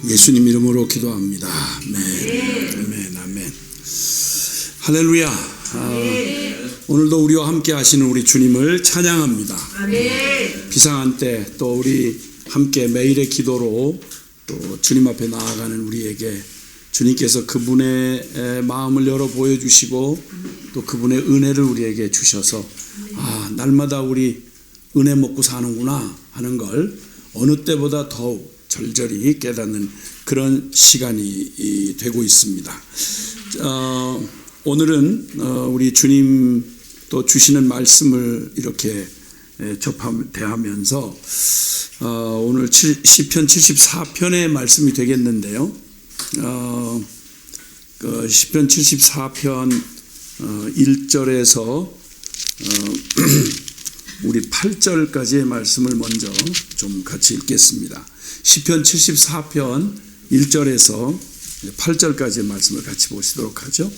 예수님 이름으로 기도합니다. 아멘. 아멘. 아멘. 할렐루야. 오늘도 우리와 함께 하시는 우리 주님을 찬양합니다. 아멘. 비상한 때 또 우리 함께 매일의 기도로 또 주님 앞에 나아가는 우리에게 주님께서 그분의 마음을 열어 보여주시고 또 그분의 은혜를 우리에게 주셔서 날마다 우리 은혜 먹고 사는구나 하는 걸 어느 때보다 더욱 절절히 깨닫는 그런 시간이 되고 있습니다. 오늘은 우리 주님 또 주시는 말씀을 이렇게 대하면서 오늘 시편 74편의 말씀이 되겠는데요. 시편 74편 1절에서 우리 8절까지의 말씀을 먼저 좀 같이 읽겠습니다. 시편 74편 1절에서 8절까지의 말씀을 같이 보시도록 하죠.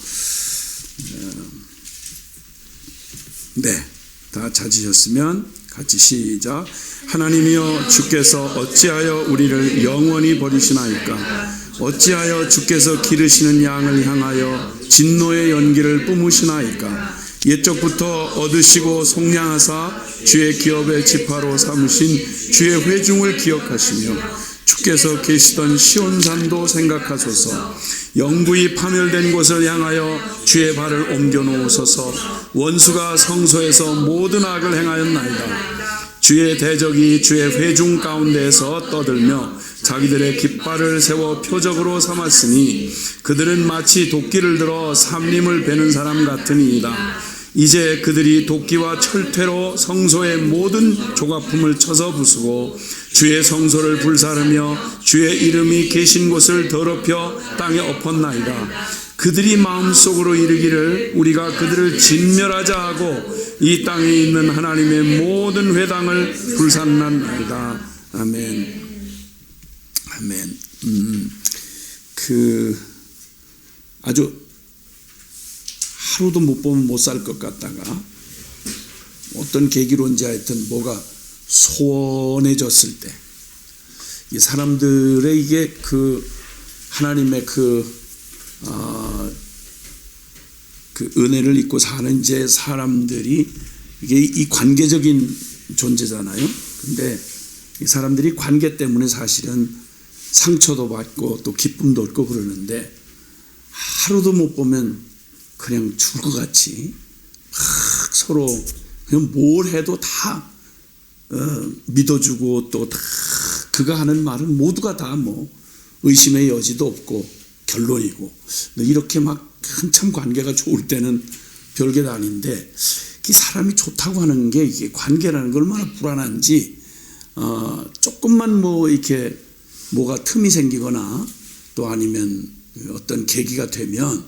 네, 다 찾으셨으면 같이 시작. 하나님이여, 주께서 어찌하여 우리를 영원히 버리시나이까? 어찌하여 주께서 기르시는 양을 향하여 진노의 연기를 뿜으시나이까? 옛적부터 얻으시고 속량하사 주의 기업의 지파로 삼으신 주의 회중을 기억하시며 주께서 계시던 시온산도 생각하소서. 영구히 파멸된 곳을 향하여 주의 발을 옮겨 놓으소서. 원수가 성소에서 모든 악을 행하였나이다. 주의 대적이 주의 회중 가운데에서 떠들며 자기들의 깃발을 세워 표적으로 삼았으니 그들은 마치 도끼를 들어 삼림을 베는 사람 같으니이다. 이제 그들이 도끼와 철퇴로 성소의 모든 조각품을 쳐서 부수고 주의 성소를 불사르며 주의 이름이 계신 곳을 더럽혀 땅에 엎었나이다. 그들이 마음속으로 이르기를 우리가 그들을 진멸하자 하고 이 땅에 있는 하나님의 모든 회당을 불살랐나이다. 아멘. 아멘. 아주 하루도 못 보면 못 살 것 같다가 어떤 계기로인지 하여튼 뭐가 소원해졌을 때 이 사람들의 이게 하나님의 그 은혜를 잊고 사는 이제 사람들이 이게 이 관계적인 존재잖아요. 근데 이 사람들이 관계 때문에 사실은 상처도 받고 또 기쁨도 얻고 그러는데 하루도 못 보면 그냥 죽을 것 같이 막 서로 그냥 뭘 해도 다 믿어주고 또 다 그가 하는 말은 모두가 다 뭐 의심의 여지도 없고 결론이고 이렇게 막 한참 관계가 좋을 때는 별게도 아닌데 이 사람이 좋다고 하는 게 이게 관계라는 게 얼마나 불안한지 조금만 뭐 이렇게 뭐가 틈이 생기거나 또 아니면 어떤 계기가 되면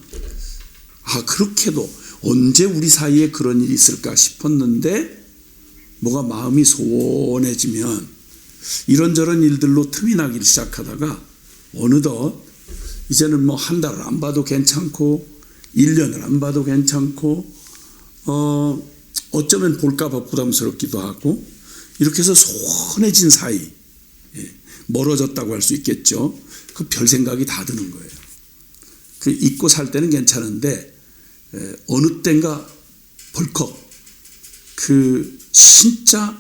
그렇게도 언제 우리 사이에 그런 일이 있을까 싶었는데 뭐가 마음이 소원해지면 이런저런 일들로 틈이 나기 시작하다가 어느덧 이제는 뭐 한 달을 안 봐도 괜찮고 1년을 안 봐도 괜찮고 어쩌면 볼까봐 부담스럽기도 하고 이렇게 해서 소원해진 사이 멀어졌다고 할 수 있겠죠. 그 별 생각이 다 드는 거예요. 잊고 살 때는 괜찮은데 어느 땐가 벌컥 진짜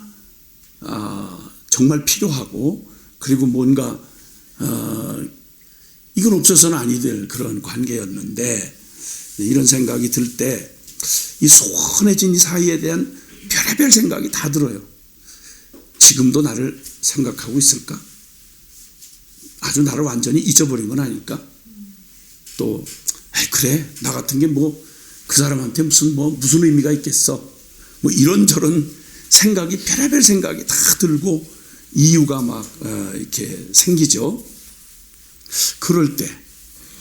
정말 필요하고 그리고 뭔가 이건 없어서는 아니 될 그런 관계였는데 이런 생각이 들 때 이 소원해진 이 사이에 대한 별의별 생각이 다 들어요. 지금도 나를 생각하고 있을까? 아주 나를 완전히 잊어버린 건 아닐까? 또 그래 나 같은 게 뭐 그 사람한테 무슨 의미가 있겠어? 뭐 이런저런 생각이 별의별 생각이 다 들고 이유가 막 이렇게 생기죠. 그럴 때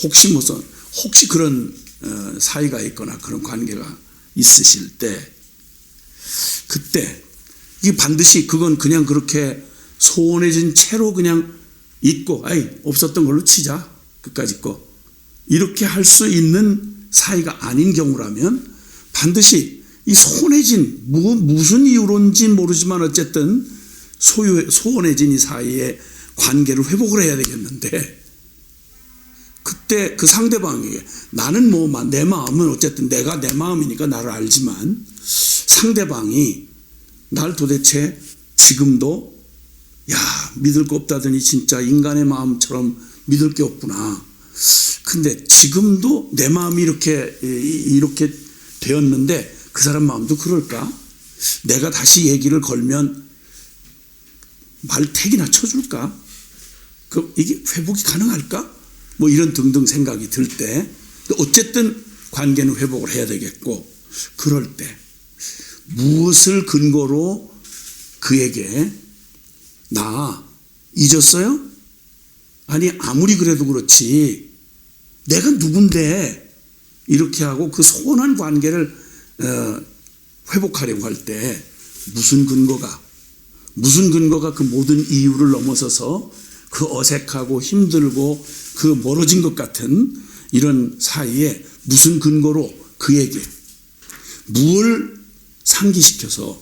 혹시 그런 사이가 있거나 그런 관계가 있으실 때 그때 이게 반드시 그건 그냥 그렇게 소원해진 채로 그냥 잊고 없었던 걸로 치자 끝까지 거 이렇게 할 수 있는 사이가 아닌 경우라면 반드시 이 소원해진 무슨 이유론지 모르지만 어쨌든 소원해진 이 사이의 관계를 회복을 해야 되겠는데 그때 그 상대방에게 나는 뭐 내 마음은 어쨌든 내가 내 마음이니까 나를 알지만 상대방이 날 도대체 지금도 야 믿을 거 없다더니 진짜 인간의 마음처럼 믿을 게 없구나. 근데 지금도 내 마음이 이렇게 되었는데 그 사람 마음도 그럴까? 내가 다시 얘기를 걸면 말택이나 쳐줄까? 이게 회복이 가능할까? 뭐 이런 등등 생각이 들 때 어쨌든 관계는 회복을 해야 되겠고 그럴 때 무엇을 근거로 그에게 나 잊었어요? 아니 아무리 그래도 그렇지 내가 누군데 이렇게 하고 그 소원한 관계를 회복하려고 할 때 무슨 근거가 그 모든 이유를 넘어서서 그 어색하고 힘들고 그 멀어진 것 같은 이런 사이에 무슨 근거로 그에게 무엇을 상기시켜서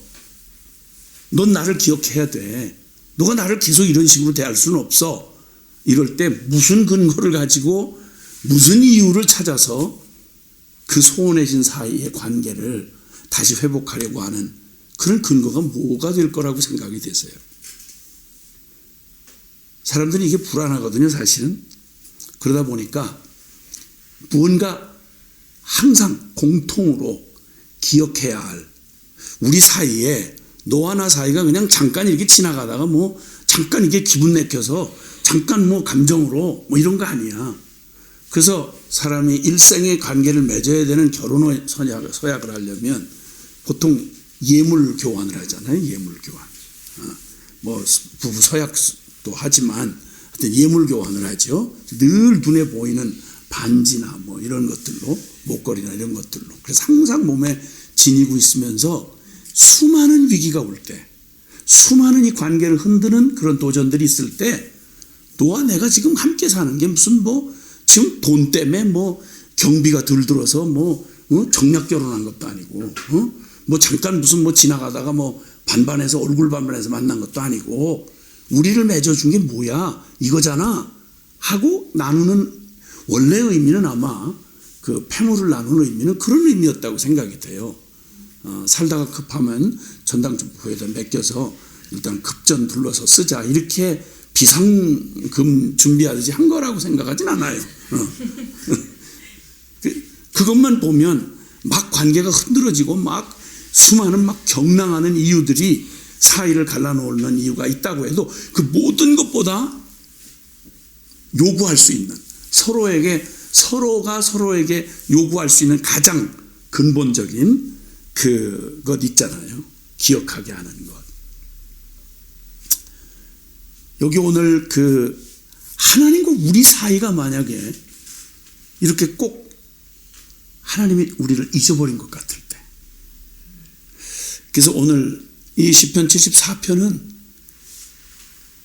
넌 나를 기억해야 돼. 너가 나를 계속 이런 식으로 대할 수는 없어. 이럴 때 무슨 근거를 가지고 무슨 이유를 찾아서 그 소원해진 사이의 관계를 다시 회복하려고 하는 그런 근거가 뭐가 될 거라고 생각이 되세요? 사람들이 이게 불안하거든요, 사실은. 그러다 보니까 무언가 항상 공통으로 기억해야 할 우리 사이에 너와 나 사이가 그냥 잠깐 이렇게 지나가다가 뭐 잠깐 이게 기분 내켜서 잠깐 뭐 감정으로 뭐 이런 거 아니야. 그래서 사람이 일생의 관계를 맺어야 되는 결혼의 서약을 하려면 보통 예물 교환을 하잖아요. 예물 교환. 뭐 부부 서약도 하지만 하여튼 예물 교환을 하죠. 늘 눈에 보이는 반지나 뭐 이런 것들로 목걸이나 이런 것들로. 그래서 항상 몸에 지니고 있으면서 수많은 위기가 올 때, 수많은 이 관계를 흔드는 그런 도전들이 있을 때 너와 내가 지금 함께 사는 게 무슨 뭐 지금 돈 때문에 뭐 경비가 들들어서 뭐 정략 결혼한 것도 아니고 뭐 잠깐 무슨 뭐 지나가다가 뭐 반반해서 얼굴 반반해서 만난 것도 아니고 우리를 맺어준 게 뭐야 이거잖아 하고 나누는 원래 의미는 아마 그 패물을 나누는 의미는 그런 의미였다고 생각이 돼요. 살다가 급하면 전당포에다 맡겨서 일단 급전 불러서 쓰자 이렇게 비상금 준비하듯이 한 거라고 생각하진 않아요. 그것만 보면 막 관계가 흔들어지고 막 수많은 막 경랑하는 이유들이 사이를 갈라놓는 이유가 있다고 해도 그 모든 것보다 요구할 수 있는 서로가 서로에게 요구할 수 있는 가장 근본적인 그것 있잖아요. 기억하게 하는 것. 여기 오늘 그 하나님과 우리 사이가 만약에 이렇게 꼭 하나님이 우리를 잊어버린 것 같을 때 그래서 오늘 이 시편 74편은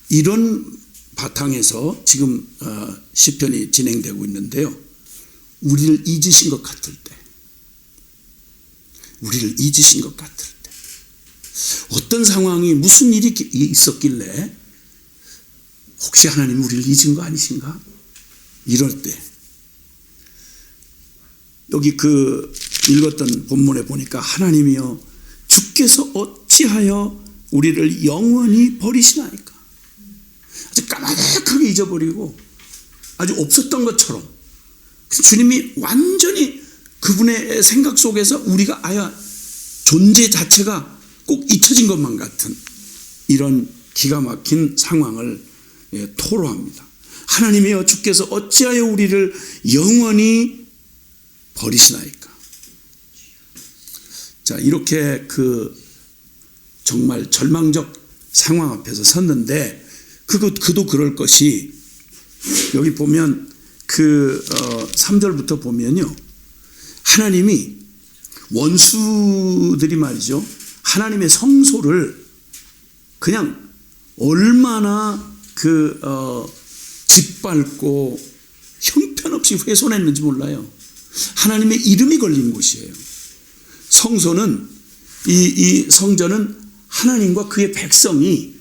이런 바탕에서 지금 시편이 진행되고 있는데요. 우리를 잊으신 것 같을 때 우리를 잊으신 것 같을 때 어떤 상황이 무슨 일이 있었길래 혹시 하나님 우리를 잊은 거 아니신가? 이럴 때 여기 그 읽었던 본문에 보니까 하나님이여 주께서 어찌하여 우리를 영원히 버리시나이까? 아주 까마득하게 잊어버리고 아주 없었던 것처럼 주님이 완전히 그분의 생각 속에서 우리가 존재 자체가 꼭 잊혀진 것만 같은 이런 기가 막힌 상황을 토로합니다. 하나님이여 주께서 어찌하여 우리를 영원히 버리시나이까? 자, 이렇게 그 정말 절망적 상황 앞에서 섰는데 그도 그럴 것이 여기 보면 그 3절부터 보면요. 하나님이 원수들이 말이죠. 하나님의 성소를 그냥 얼마나 짓밟고 형편없이 훼손했는지 몰라요. 하나님의 이름이 걸린 곳이에요. 성소는 이 성전은 하나님과 그의 백성이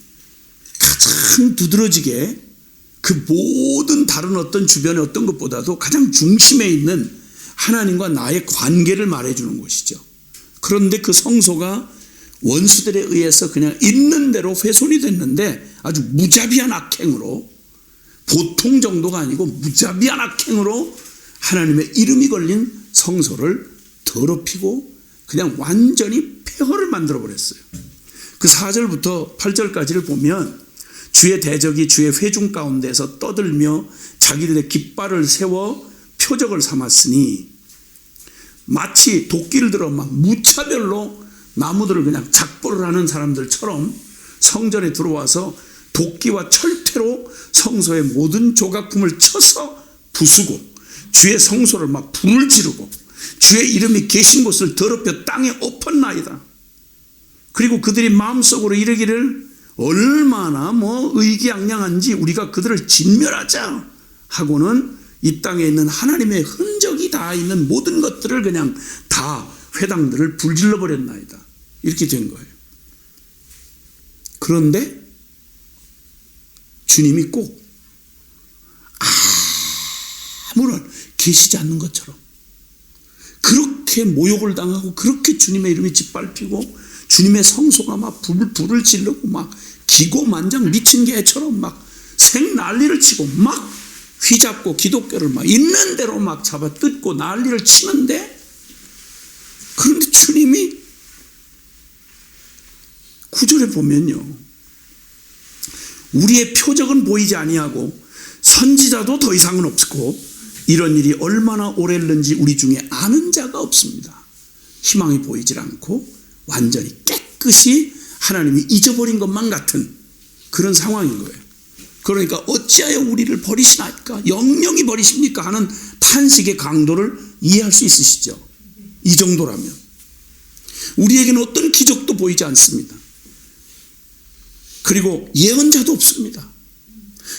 가장 두드러지게 그 모든 다른 어떤 주변의 어떤 것보다도 가장 중심에 있는 하나님과 나의 관계를 말해주는 곳이죠. 그런데 그 성소가 원수들에 의해서 그냥 있는 대로 훼손이 됐는데 아주 무자비한 악행으로, 보통 정도가 아니고 무자비한 악행으로 하나님의 이름이 걸린 성소를 더럽히고 그냥 완전히 폐허를 만들어 버렸어요. 그 4절부터 8절까지를 보면 주의 대적이 주의 회중 가운데서 떠들며 자기들의 깃발을 세워 표적을 삼았으니 마치 도끼를 들어 막 무차별로 나무들을 그냥 작보를 하는 사람들처럼 성전에 들어와서 도끼와 철퇴로 성소의 모든 조각품을 쳐서 부수고 주의 성소를 막 불을 지르고 주의 이름이 계신 곳을 더럽혀 땅에 엎었나이다. 그리고 그들이 마음속으로 이르기를 얼마나 의기양양한지 우리가 그들을 진멸하자 하고는 이 땅에 있는 하나님의 흔적이 다 있는 모든 것들을 그냥 다 회당들을 불질러 버렸나이다. 이렇게 된 거예요. 그런데 주님이 꼭 아무런 계시지 않는 것처럼 그렇게 모욕을 당하고 그렇게 주님의 이름이 짓밟히고 주님의 성소가 막 불을 지르고 막 기고만장 미친 개처럼 막 생난리를 치고 막 휘잡고 기독교를 막 있는 대로 막 잡아 뜯고 난리를 치는데, 그런데 주님이 9절에 보면요, 우리의 표적은 보이지 아니하고 선지자도 더 이상은 없고 이런 일이 얼마나 오래는지 우리 중에 아는 자가 없습니다. 희망이 보이질 않고 완전히 깨끗이 하나님이 잊어버린 것만 같은 그런 상황인 거예요. 그러니까 어찌하여 우리를 버리시나이까, 영영이 버리십니까 하는 탄식의 강도를 이해할 수 있으시죠? 이 정도라면 우리에게는 어떤 기적도 보이지 않습니다. 그리고 예언자도 없습니다.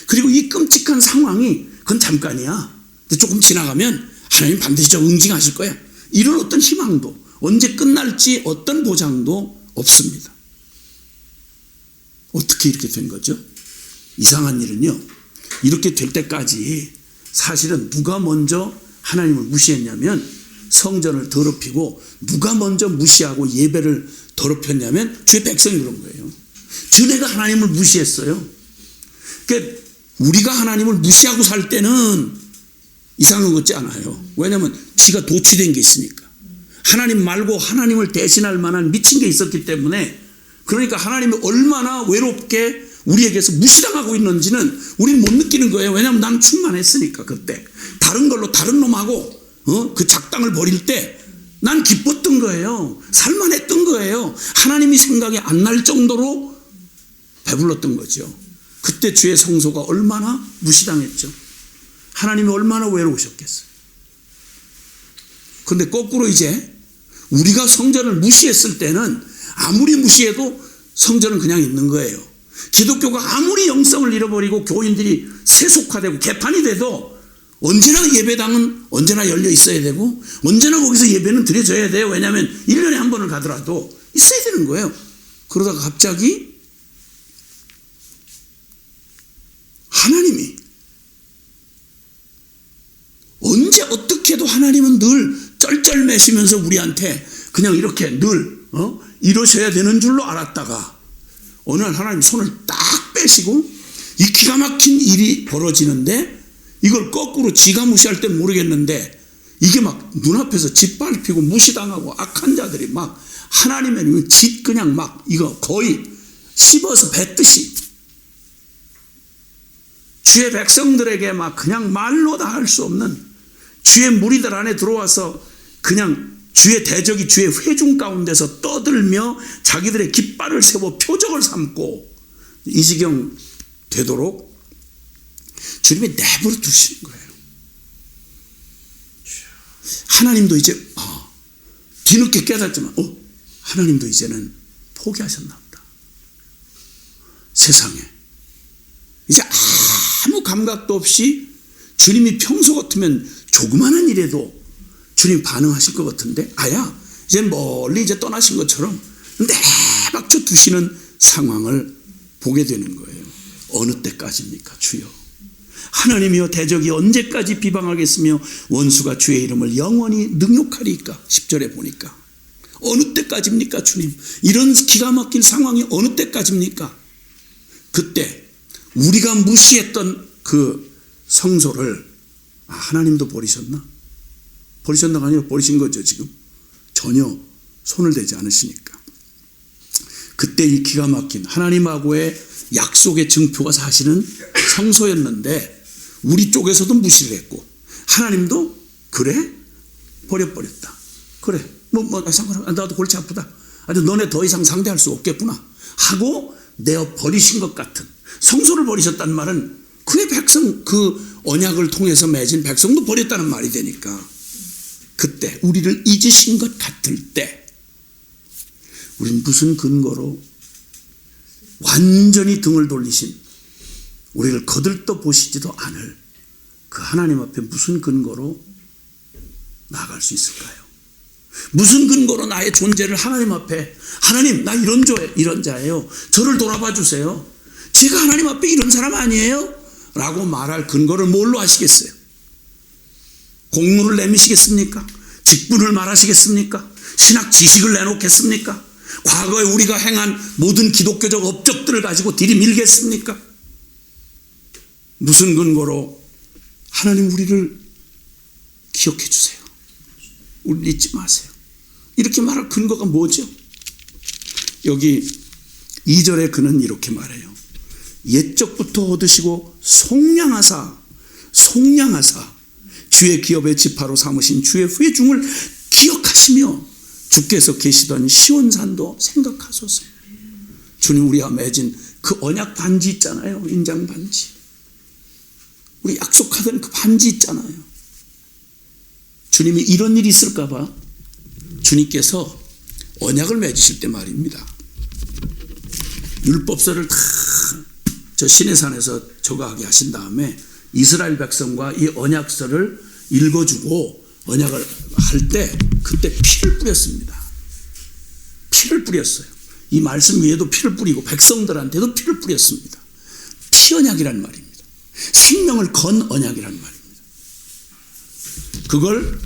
그리고 이 끔찍한 상황이 그건 잠깐이야. 근데 조금 지나가면 하나님 반드시 저 응징하실 거야. 이런 어떤 희망도, 언제 끝날지 어떤 보장도 없습니다. 어떻게 이렇게 된 거죠? 이상한 일은요, 이렇게 될 때까지 사실은 누가 먼저 하나님을 무시했냐면 성전을 더럽히고, 누가 먼저 무시하고 예배를 더럽혔냐면 주의 백성이 그런 거예요. 전에가 하나님을 무시했어요. 그러니까 우리가 하나님을 무시하고 살 때는 이상한 것 같지 않아요. 왜냐하면 지가 도취된 게 있으니까. 하나님 말고 하나님을 대신할 만한 미친 게 있었기 때문에, 그러니까 하나님이 얼마나 외롭게 우리에게서 무시당하고 있는지는 우리는 못 느끼는 거예요. 왜냐하면 난 충만했으니까. 그때 다른 걸로 다른 놈하고 그 작당을 벌일 때 난 기뻤던 거예요. 살만했던 거예요. 하나님이 생각이 안 날 정도로 배불렀던 거죠. 그때 주의 성소가 얼마나 무시당했죠. 하나님이 얼마나 외로우셨겠어요. 그런데 거꾸로 이제 우리가 성전을 무시했을 때는 아무리 무시해도 성전은 그냥 있는 거예요. 기독교가 아무리 영성을 잃어버리고 교인들이 세속화되고 개판이 돼도 언제나 예배당은 언제나 열려 있어야 되고 언제나 거기서 예배는 드려져야 돼요. 왜냐하면 1년에 한 번을 가더라도 있어야 되는 거예요. 그러다가 갑자기 하나님이, 언제 어떻게 해도 하나님은 늘 쩔쩔매시면서 우리한테 그냥 이렇게 늘 이러셔야 되는 줄로 알았다가 어느 날 하나님 손을 딱 빼시고 이 기가 막힌 일이 벌어지는데, 이걸 거꾸로 지가 무시할 땐 모르겠는데 이게 막 눈앞에서 짓밟히고 무시당하고 악한 자들이 막 하나님의 짓 그냥 막 이거 거의 씹어서 뱉듯이 주의 백성들에게 막 그냥 말로 다 할 수 없는, 주의 무리들 안에 들어와서 그냥 주의 대적이 주의 회중 가운데서 떠들며 자기들의 깃발을 세워 표적을 삼고 이 지경 되도록 주님이 내버려 두시는 거예요. 하나님도 이제 뒤늦게 깨닫지만 하나님도 이제는 포기하셨나 보다. 세상에 이제 아무 감각도 없이 주님이 평소 같으면 조그마한 일에도 주님 반응하실 것 같은데 아야 이제 멀리 이제 떠나신 것처럼 내박쳐 두시는 상황을 보게 되는 거예요. 어느 때까지입니까 주여? 하나님이여 대적이 언제까지 비방하겠으며 원수가 주의 이름을 영원히 능욕하리까. 10절에 보니까 어느 때까지입니까 주님? 이런 기가 막힐 상황이 어느 때까지입니까? 그때 우리가 무시했던 그 성소를 하나님도 버리셨나? 버리셨나가 아니라 버리신 거죠 지금. 전혀 손을 대지 않으시니까. 그때 이 기가 막힌 하나님하고의 약속의 증표가 사실은 성소였는데 우리 쪽에서도 무시를 했고 하나님도 그래? 버렸다. 그래 상관없어. 나도 골치 아프다. 아주 너네 더 이상 상대할 수 없겠구나 하고 내어 버리신 것 같은, 성소를 버리셨다는 말은 그의 백성, 그 언약을 통해서 맺은 백성도 버렸다는 말이 되니까 그때 우리를 잊으신 것 같을 때 우린 무슨 근거로 완전히 등을 돌리신, 우리를 거들떠 보시지도 않을 그 하나님 앞에 무슨 근거로 나아갈 수 있을까요? 무슨 근거로 나의 존재를 하나님 앞에, 하나님 나 이런 자예요, 저를 돌아봐 주세요, 제가 하나님 앞에 이런 사람 아니에요? 라고 말할 근거를 뭘로 하시겠어요? 공문을 내미시겠습니까? 직분을 말하시겠습니까? 신학 지식을 내놓겠습니까? 과거에 우리가 행한 모든 기독교적 업적들을 가지고 들이밀겠습니까? 무슨 근거로 하나님 우리를 기억해 주세요, 우리 잊지 마세요, 이렇게 말할 근거가 뭐죠? 여기 2절에 그는 이렇게 말해요. 옛적부터 얻으시고 속량하사 주의 기업의 지파로 삼으신 주의 회중을 기억하시며 주께서 계시던 시온산도 생각하소서. 주님 우리와 맺은 그 언약 반지 있잖아요, 인장 반지, 우리 약속하던 그 반지 있잖아요. 주님이 이런 일이 있을까 봐 주님께서 언약을 맺으실 때 말입니다, 율법서를 다 저 시내산에서 저거하게 하신 다음에 이스라엘 백성과 이 언약서를 읽어주고 언약을 할 때 그때 피를 뿌렸습니다. 피를 뿌렸어요. 이 말씀 위에도 피를 뿌리고 백성들한테도 피를 뿌렸습니다. 피 언약이란 말입니다. 생명을 건 언약이란 말입니다. 그걸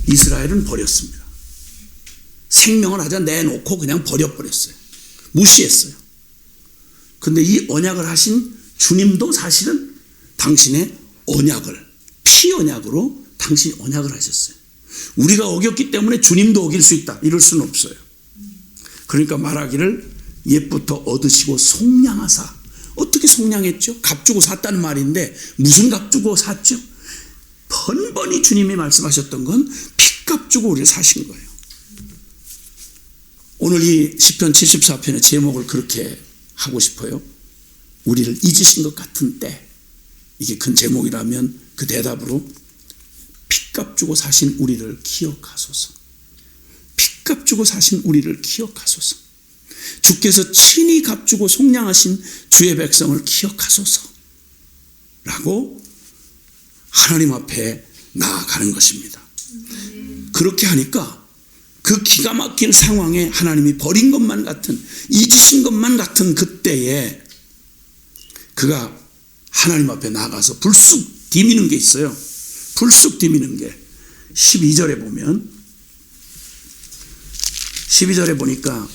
이스라엘은 버렸습니다. 생명을 하자 내놓고 그냥 버려버렸어요. 무시했어요. 근데 이 언약을 하신 주님도 사실은 당신의 언약을, 피 언약으로 당신이 언약을 하셨어요. 우리가 어겼기 때문에 주님도 어길 수 있다 이럴 수는 없어요. 그러니까 말하기를 옛부터 얻으시고 속량하사. 어떻게 속량했죠? 값 주고 샀다는 말인데 무슨 값 주고 샀죠? 번번이 주님이 말씀하셨던 건 피값 주고 우리를 사신 거예요. 오늘 이 시편 74편의 제목을 그렇게 하고 싶어요. 우리를 잊으신 것 같은 때, 이게 큰 제목이라면 그 대답으로 핏값 주고 사신 우리를 기억하소서. 핏값 주고 사신 우리를 기억하소서. 주께서 친히 값 주고 속량하신 주의 백성을 기억하소서 라고 하나님 앞에 나아가는 것입니다. 그렇게 하니까 그 기가 막힌 상황에 하나님이 버린 것만 같은, 잊으신 것만 같은 그때에 그가 하나님 앞에 나가서 불쑥 디미는 게 있어요. 불쑥 디미는 게 12절에 보면, 12절에 보니까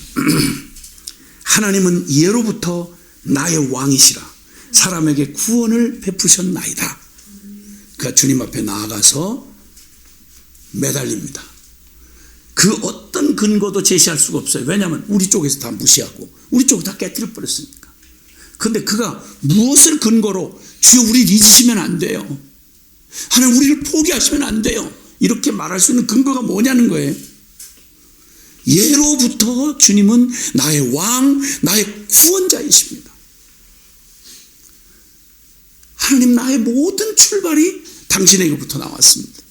하나님은 예로부터 나의 왕이시라 사람에게 구원을 베푸셨나이다. 그가 주님 앞에 나아가서 매달립니다. 그 어떤 근거도 제시할 수가 없어요. 왜냐하면 우리 쪽에서 다 무시하고 우리 쪽을 다 깨뜨려 버렸으니까. 그런데 그가 무엇을 근거로 주여 우리를 잊으시면 안 돼요, 하나님 우리를 포기하시면 안 돼요, 이렇게 말할 수 있는 근거가 뭐냐는 거예요. 예로부터 주님은 나의 왕, 나의 구원자이십니다. 하나님 나의 모든 출발이 당신에게부터 나왔습니다.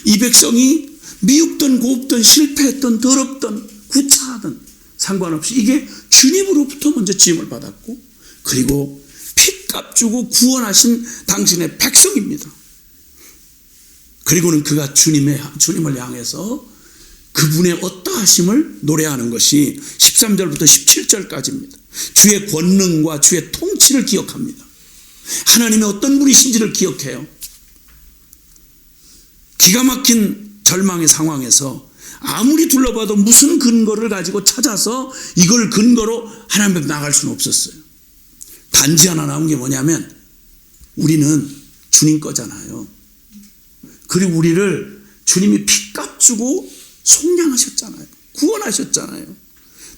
이 백성이 미흡던 곱던 실패했던 더럽던 구차하던 상관없이 이게 주님으로부터 먼저 지음을 받았고, 그리고 핏값 주고 구원하신 당신의 백성입니다. 그리고는 그가 주님을 향해서 그분의 어떠하심을 노래하는 것이 13절부터 17절까지입니다. 주의 권능과 주의 통치를 기억합니다. 하나님이 어떤 분이신지를 기억해요. 기가 막힌 절망의 상황에서 아무리 둘러봐도 무슨 근거를 가지고 찾아서 이걸 근거로 하나님 앞에 나갈 수는 없었어요. 단지 하나 나온 게 뭐냐면 우리는 주님 거잖아요. 그리고 우리를 주님이 핏값 주고 속량하셨잖아요. 구원하셨잖아요.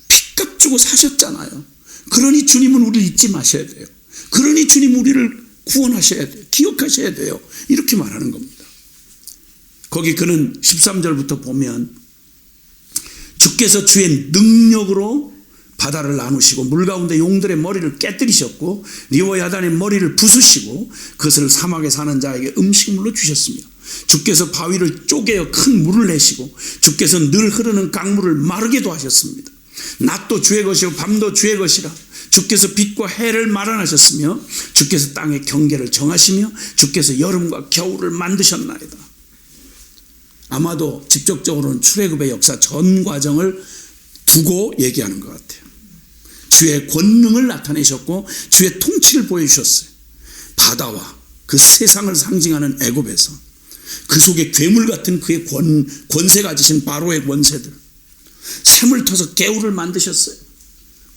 핏값 주고 사셨잖아요. 그러니 주님은 우리를 잊지 마셔야 돼요. 그러니 주님 우리를 구원하셔야 돼요. 기억하셔야 돼요. 이렇게 말하는 겁니다. 거기 그는 13절부터 보면 주께서 주의 능력으로 바다를 나누시고 물 가운데 용들의 머리를 깨뜨리셨고 리워야단의 머리를 부수시고 그것을 사막에 사는 자에게 음식물로 주셨으며 주께서 바위를 쪼개어 큰 물을 내시고 주께서 늘 흐르는 강물을 마르게도 하셨습니다. 낮도 주의 것이요 밤도 주의 것이라 주께서 빛과 해를 마련하셨으며 주께서 땅의 경계를 정하시며 주께서 여름과 겨울을 만드셨나이다. 아마도 직접적으로는 출애굽의 역사 전 과정을 두고 얘기하는 것 같아요. 주의 권능을 나타내셨고 주의 통치를 보여주셨어요. 바다와 그 세상을 상징하는 애굽에서 그 속에 괴물 같은 그의 권세 가지신 바로의 권세들, 샘을 터서 개울을 만드셨어요.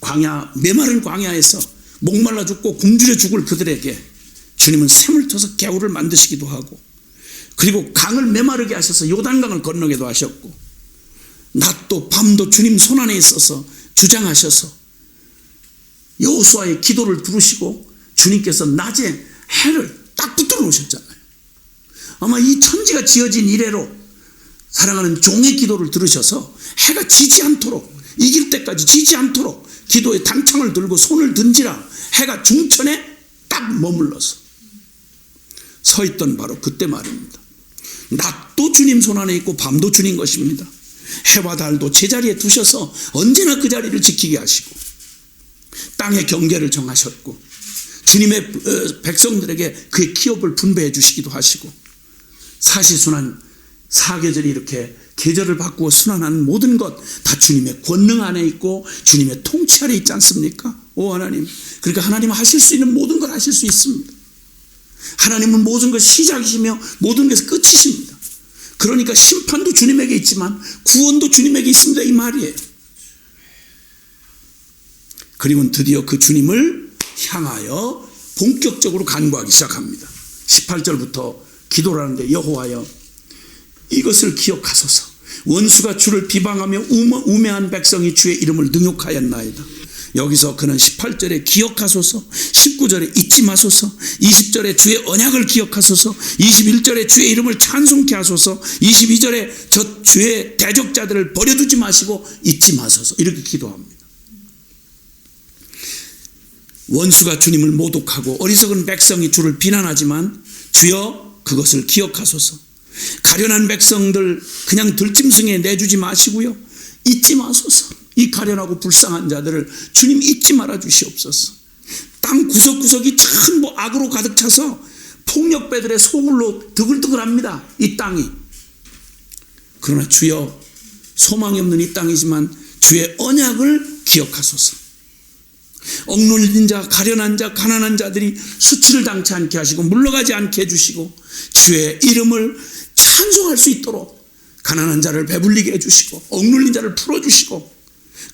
광야, 메마른 광야에서 목말라 죽고 굶주려 죽을 그들에게 주님은 샘을 터서 개울을 만드시기도 하고, 그리고 강을 메마르게 하셔서 요단강을 건너게도 하셨고, 낮도 밤도 주님 손안에 있어서 주장하셔서 여호수아의 기도를 들으시고 주님께서 낮에 해를 딱 붙들어 놓으셨잖아요. 아마 이 천지가 지어진 이래로 사랑하는 종의 기도를 들으셔서 해가 지지 않도록, 이길 때까지 지지 않도록 기도에 단창을 들고 손을 든지라 해가 중천에 딱 머물러서 서 있던 바로 그때 말입니다. 낮도 주님 손안에 있고 밤도 주님 것입니다. 해와 달도 제자리에 두셔서 언제나 그 자리를 지키게 하시고 땅의 경계를 정하셨고 주님의 백성들에게 그의 기업을 분배해 주시기도 하시고, 사시순환 사계절이 이렇게 계절을 바꾸어 순환하는 모든 것 다 주님의 권능 안에 있고 주님의 통치 아래 있지 않습니까? 오 하나님, 그러니까 하나님은 하실 수 있는 모든 걸 하실 수 있습니다. 하나님은 모든 것 시작이시며 모든 것의 끝이십니다. 그러니까 심판도 주님에게 있지만 구원도 주님에게 있습니다, 이 말이에요. 그리고 드디어 그 주님을 향하여 본격적으로 간구하기 시작합니다. 18절부터 기도를 하는데, 여호와여 이것을 기억하소서. 원수가 주를 비방하며 우매한 백성이 주의 이름을 능욕하였나이다. 여기서 그는 18절에 기억하소서, 19절에 잊지 마소서, 20절에 주의 언약을 기억하소서, 21절에 주의 이름을 찬송케 하소서, 22절에 저 주의 대적자들을 버려두지 마시고 잊지 마소서, 이렇게 기도합니다. 원수가 주님을 모독하고 어리석은 백성이 주를 비난하지만 주여 그것을 기억하소서. 가련한 백성들 그냥 들짐승에 내주지 마시고요, 잊지 마소서. 이 가련하고 불쌍한 자들을 주님 잊지 말아 주시옵소서. 땅 구석구석이 전부 악으로 가득 차서 폭력배들의 소굴로 드글드글합니다, 이 땅이. 그러나 주여, 소망이 없는 이 땅이지만 주의 언약을 기억하소서. 억눌린 자, 가련한 자, 가난한 자들이 수치를 당치 않게 하시고 물러가지 않게 해주시고 주의 이름을 찬송할 수 있도록 가난한 자를 배불리게 해주시고 억눌린 자를 풀어주시고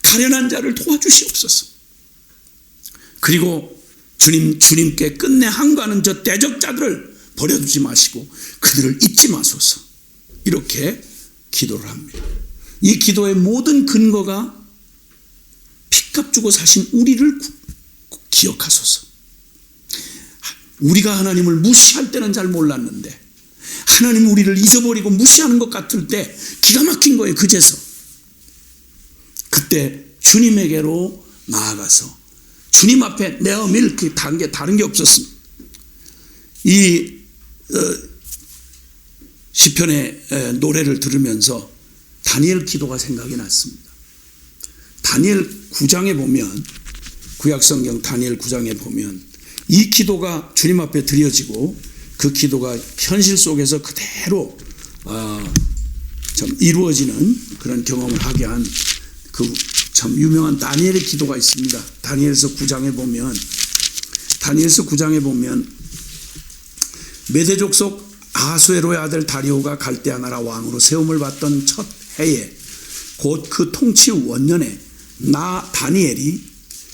가련한 자를 도와주시옵소서. 그리고 주님께 끝내 항거하는 저 대적자들을 버려두지 마시고 그들을 잊지 마소서. 이렇게 기도를 합니다. 이 기도의 모든 근거가 핏값 주고 사신 우리를 기억하소서. 우리가 하나님을 무시할 때는 잘 몰랐는데 하나님 우리를 잊어버리고 무시하는 것 같을 때 기가 막힌 거예요. 그제서 그때 주님에게로 나아가서 주님 앞에 내어밀 그 단계 다른 게 없었습니다. 이 시편의 노래를 들으면서 다니엘 기도가 생각이 났습니다. 다니엘 9장에 보면, 구약성경 다니엘 9장에 보면 이 기도가 주님 앞에 드려지고 그 기도가 현실 속에서 그대로 참 이루어지는 그런 경험을 하게 한 그 참 유명한 다니엘의 기도가 있습니다. 다니엘서 9장에 보면 다니엘서 9장에 보면 메대 족속 아수에로의 아들 다리오가 갈대아 나라 왕으로 세움을 받던 첫 해에 곧 그 통치 원년에 나 다니엘이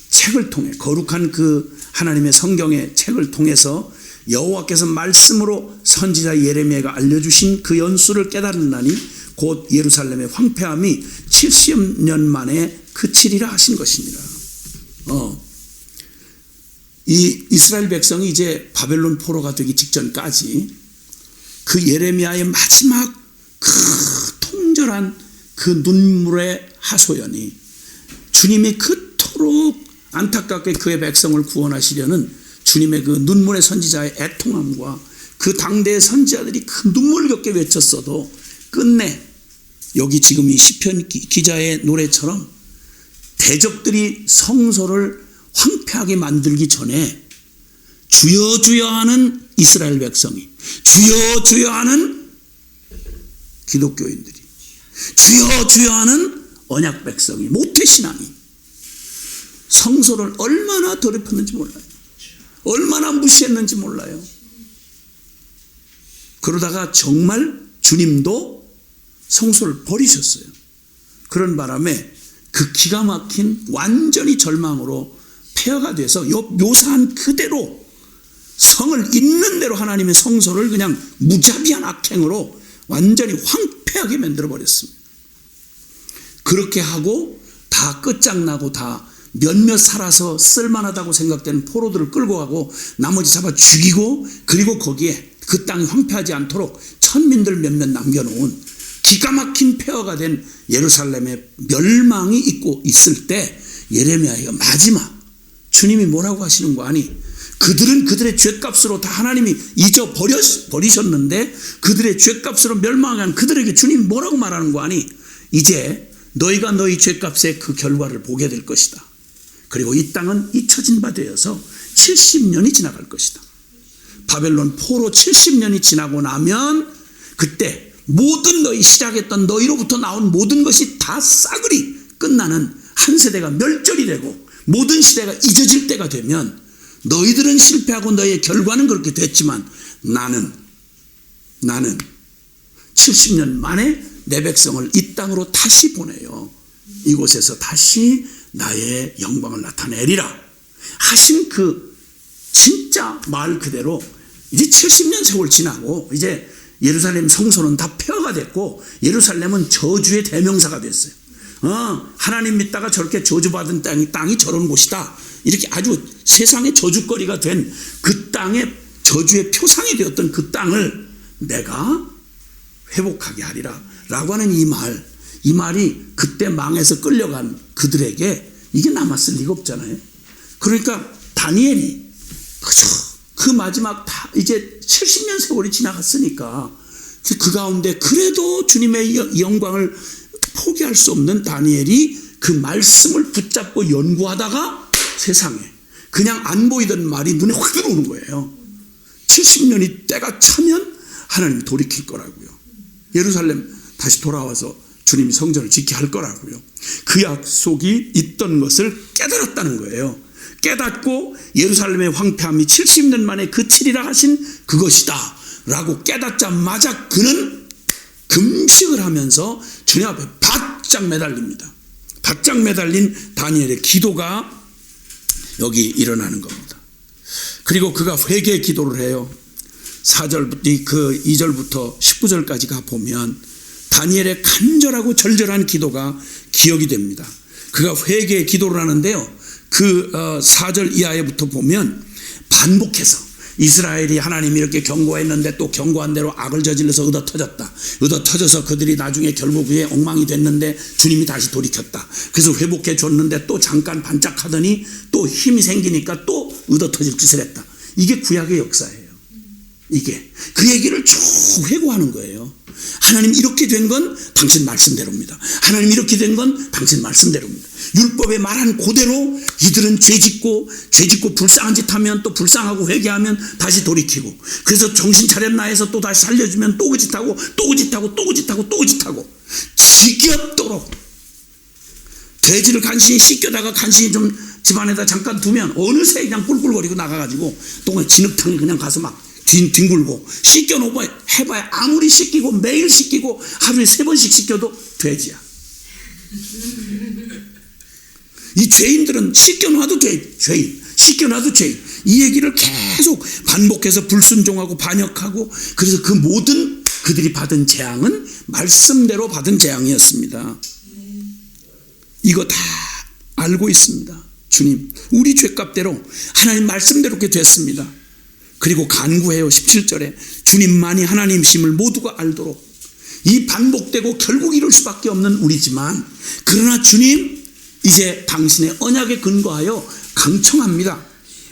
책을 통해 거룩한 그 하나님의 성경의 책을 통해서 여호와께서 말씀으로 선지자 예레미야가 알려주신 그 연수를 깨달으나니 곧 예루살렘의 황폐함이 70년 만에 그치리라 하신 것이니라. 이 이스라엘 백성이 이제 바벨론 포로가 되기 직전까지 그 예레미야의 마지막 그 통절한 그 눈물의 하소연이 주님이 그토록 안타깝게 그의 백성을 구원하시려는 주님의 그 눈물의 선지자의 애통함과 그 당대의 선지자들이 그 눈물을 겪게 외쳤어도 끝내 여기 지금 이 시편 기자의 노래처럼 대적들이 성소를 황폐하게 만들기 전에 주여 주여 하는 이스라엘 백성이, 주여 주여 하는 기독교인들이, 주여 주여 하는 언약 백성이, 모태신앙이 성소를 얼마나 더럽혔는지 몰라요. 얼마나 무시했는지 몰라요. 그러다가 정말 주님도 성소를 버리셨어요. 그런 바람에 그 기가 막힌 완전히 절망으로 폐허가 돼서 묘사한 그대로 성을 있는 대로 하나님의 성소를 그냥 무자비한 악행으로 완전히 황폐하게 만들어 버렸습니다. 그렇게 하고 다 끝장나고 다 몇몇 살아서 쓸만하다고 생각되는 포로들을 끌고 가고 나머지 잡아 죽이고, 그리고 거기에 그 땅이 황폐하지 않도록 천민들 몇몇 남겨놓은 기가 막힌 폐허가 된 예루살렘의 멸망이 있고 있을 때 예레미야가 마지막 주님이 뭐라고 하시는 거 아니? 그들은 그들의 죄값으로 다 하나님이 잊어버리셨는데 그들의 죄값으로 멸망한 그들에게 주님이 뭐라고 말하는 거 아니? 이제 너희가 너희 죄값의 그 결과를 보게 될 것이다. 그리고 이 땅은 잊혀진 바 되어서 70년이 지나갈 것이다. 바벨론 포로 70년이 지나고 나면 그때 모든 너희 시작했던 너희로부터 나온 모든 것이 다 싸그리 끝나는 한 세대가 멸절이 되고 모든 시대가 잊어질 때가 되면 너희들은 실패하고 너희의 결과는 그렇게 됐지만 나는 70년 만에 내 백성을 이 땅으로 다시 보내요. 이곳에서 다시 나의 영광을 나타내리라 하신 그 진짜 말 그대로 이제 70년 세월 지나고 이제 예루살렘 성소는 다 폐허가 됐고 예루살렘은 저주의 대명사가 됐어요. 하나님 믿다가 저렇게 저주받은 땅이 저런 곳이다. 이렇게 아주 세상의 저주거리가 된 그 땅의 저주의 표상이 되었던 그 땅을 내가 회복하게 하리라 라고 하는 이 말이 그때 망해서 끌려간 그들에게 이게 남았을 리가 없잖아요. 그러니까 다니엘이 그 마지막 다 이제 70년 세월이 지나갔으니까 그 가운데 그래도 주님의 영광을 포기할 수 없는 다니엘이 그 말씀을 붙잡고 연구하다가 세상에 그냥 안 보이던 말이 눈에 확 들어오는 거예요. 70년이 때가 차면 하나님이 돌이킬 거라고요. 예루살렘 다시 돌아와서 주님이 성전을 지키게 할 거라고요. 그 약속이 있던 것을 깨달았다는 거예요. 깨닫고 예루살렘의 황폐함이 70년 만에 그치리라 하신 그것이다 라고 깨닫자마자 그는 금식을 하면서 주님 앞에 바짝 매달립니다. 바짝 매달린 다니엘의 기도가 여기 일어나는 겁니다. 그리고 그가 회개 기도를 해요. 2절부터 19절까지 가보면 다니엘의 간절하고 절절한 기도가 기억이 됩니다. 그가 회개 기도를 하는데요. 그 4절 이하에부터 보면 반복해서 이스라엘이 하나님이 이렇게 경고했는데 또 경고한 대로 악을 저질러서 얻어터져서 그들이 나중에 결국 그게 엉망이 됐는데 주님이 다시 돌이켰다. 그래서 회복해 줬는데 또 잠깐 반짝하더니 또 힘이 생기니까 또 얻어터질 짓을 했다. 이게 구약의 역사예요. 이게 그 얘기를 쭉 회고하는 거예요. 하나님 이렇게 된 건 당신 말씀대로입니다. 하나님 이렇게 된 건 당신 말씀대로입니다. 율법에 말한 그대로 이들은 죄짓고 불쌍한 짓 하면 또 불쌍하고 회개하면 다시 돌이키고, 그래서 정신 차렸나 해서 또 다시 살려주면 또 그 짓하고 또 그 짓하고 또 그 짓하고 또 그 짓하고 지겹도록 돼지를 간신히 씻겨다가 간신히 좀 집안에다 잠깐 두면 어느새 그냥 꿀꿀거리고 나가가지고 또 그냥 진흙탕에 그냥 가서 막 뒹굴고 씻겨놓고 해봐야 아무리 씻기고 매일 씻기고 하루에 3번씩 씻겨도 돼지야. 이 죄인들은 씻겨놔도 죄인, 씻겨놔도 죄인. 이 얘기를 계속 반복해서 불순종하고 반역하고, 그래서 그 모든 그들이 받은 재앙은 말씀대로 받은 재앙이었습니다. 이거 다 알고 있습니다. 주님, 우리 죄값대로 하나님 말씀대로 그렇게 됐습니다. 그리고 간구해요. 17절에 주님만이 하나님이심을 모두가 알도록. 이 반복되고 결국 이룰 수밖에 없는 우리지만, 그러나 주님 이제 당신의 언약에 근거하여 강청합니다.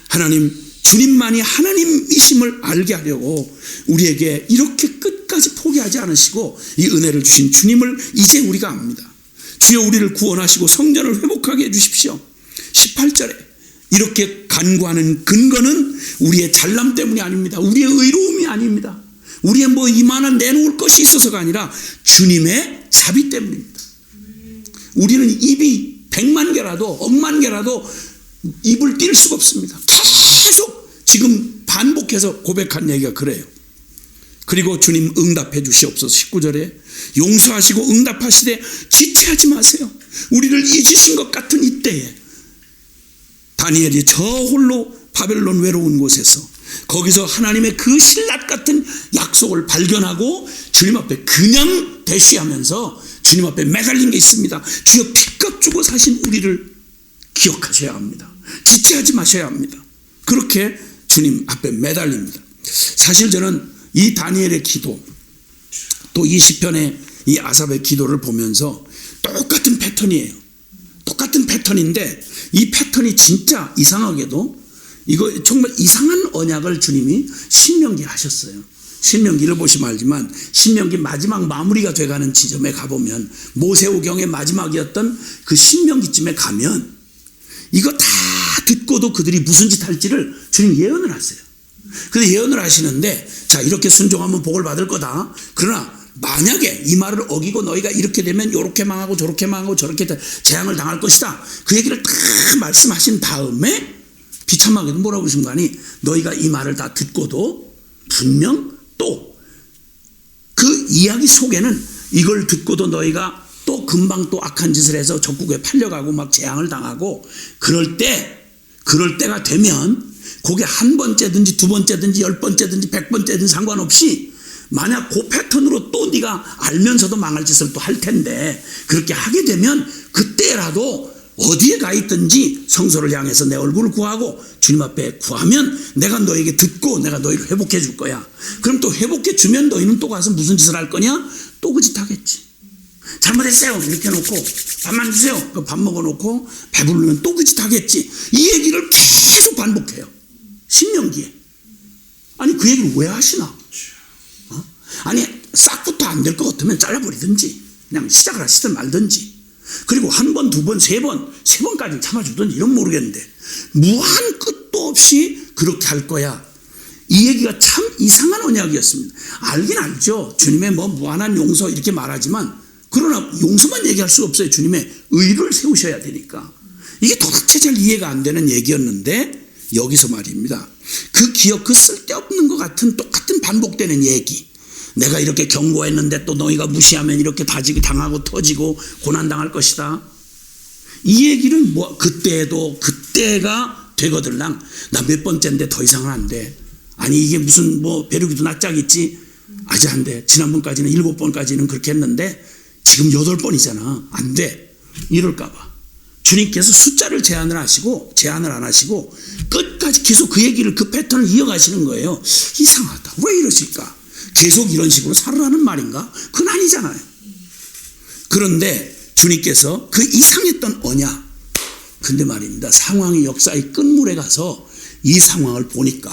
하나님, 주님만이 하나님이심을 알게 하려고 우리에게 이렇게 끝까지 포기하지 않으시고 이 은혜를 주신 주님을 이제 우리가 압니다. 주여, 우리를 구원하시고 성전을 회복하게 해주십시오. 18절에 이렇게 간구하는 근거는 우리의 잘남 때문이 아닙니다. 우리의 의로움이 아닙니다. 우리의 뭐 이만한 내놓을 것이 있어서가 아니라 주님의 자비 때문입니다. 우리는 입이 100만 개라도 억만 개라도 입을 뗄 수가 없습니다. 계속 지금 반복해서 고백한 얘기가 그래요. 그리고 주님 응답해 주시옵소서. 19절에 용서하시고 응답하시되 지체하지 마세요. 우리를 잊으신 것 같은 이때에 다니엘이 저 홀로 바벨론 외로운 곳에서 거기서 하나님의 그 신라 같은 약속을 발견하고 주님 앞에 그냥 대쉬하면서 주님 앞에 매달린 게 있습니다. 주여, 핏값 주고 사신 우리를 기억하셔야 합니다. 지체하지 마셔야 합니다. 그렇게 주님 앞에 매달립니다. 사실 저는 이 다니엘의 기도, 또 이 시편의 이 아삽의 기도를 보면서 똑같은 패턴이에요. 똑같은 패턴인데 이 패턴이 진짜 이상하게도 이거 정말 이상한 언약을 주님이 신명기에 하셨어요. 신명기를 보시면 알지만 신명기 마지막 마무리가 돼가는 지점에 가보면 모세오경의 마지막이었던 그 신명기쯤에 가면 이거 다 듣고도 그들이 무슨 짓 할지를 주님 예언을 하세요. 그래서 예언을 하시는데, 자, 이렇게 순종하면 복을 받을 거다. 그러나 만약에 이 말을 어기고 너희가 이렇게 되면 이렇게 망하고 저렇게 망하고 저렇게 재앙을 당할 것이다. 그 얘기를 다 말씀하신 다음에 비참하게도 뭐라고 그러신 거 아니, 너희가 이 말을 다 듣고도 분명 또 그 이야기 속에는 이걸 듣고도 너희가 또 금방 또 악한 짓을 해서 적국에 팔려가고 막 재앙을 당하고 그럴 때가 되면 그게 한 번째든지 두 번째든지 10번째든지 100번째든지 상관없이 만약 그 패턴으로 또 네가 알면서도 망할 짓을 또 할 텐데, 그렇게 하게 되면 그때라도 어디에 가 있든지 성소를 향해서 내 얼굴을 구하고 주님 앞에 구하면 내가 너에게 듣고 내가 너희를 회복해 줄 거야. 그럼 또 회복해 주면 너희는 또 가서 무슨 짓을 할 거냐? 또 그 짓 하겠지. 잘못했어요 이렇게 해놓고 밥만 주세요. 밥 먹어놓고 배부르면 또 그 짓 하겠지. 이 얘기를 계속 반복해요. 신명기에. 아니 그 얘기를 왜 하시나? 아니 싹부터 안 될 것 같으면 잘라버리든지 그냥 시작을 하시든 말든지, 그리고 한 번, 두 번, 세 번까지 참아주든지 이런 모르겠는데 무한 끝도 없이 그렇게 할 거야. 이 얘기가 참 이상한 언약이었습니다. 알긴 알죠. 주님의 뭐 무한한 용서 이렇게 말하지만, 그러나 용서만 얘기할 수 없어요. 주님의 의를 세우셔야 되니까. 이게 도대체 잘 이해가 안 되는 얘기였는데 여기서 말입니다. 그 기억, 그 쓸데없는 것 같은 똑같은 반복되는 얘기. 내가 이렇게 경고했는데 또 너희가 무시하면 이렇게 다지고 당하고 터지고 고난당할 것이다. 이 얘기는 뭐 그때가 되거들랑 나 몇 번째인데 더 이상은 안 돼. 아니 이게 무슨 뭐 배려기도 낯짝있지. 아직 안 돼. 지난번까지는 7번까지는 그렇게 했는데 지금 8번이잖아. 안 돼. 이럴까 봐 주님께서 숫자를 제한을 안 하시고 끝까지 계속 그 얘기를, 그 패턴을 이어가시는 거예요. 이상하다. 왜 이러실까? 계속 이런 식으로 살으라는 말인가? 그건 아니잖아요. 그런데 주님께서 그 이상했던 언약, 근데 말입니다, 상황이 역사의 끝물에 가서 이 상황을 보니까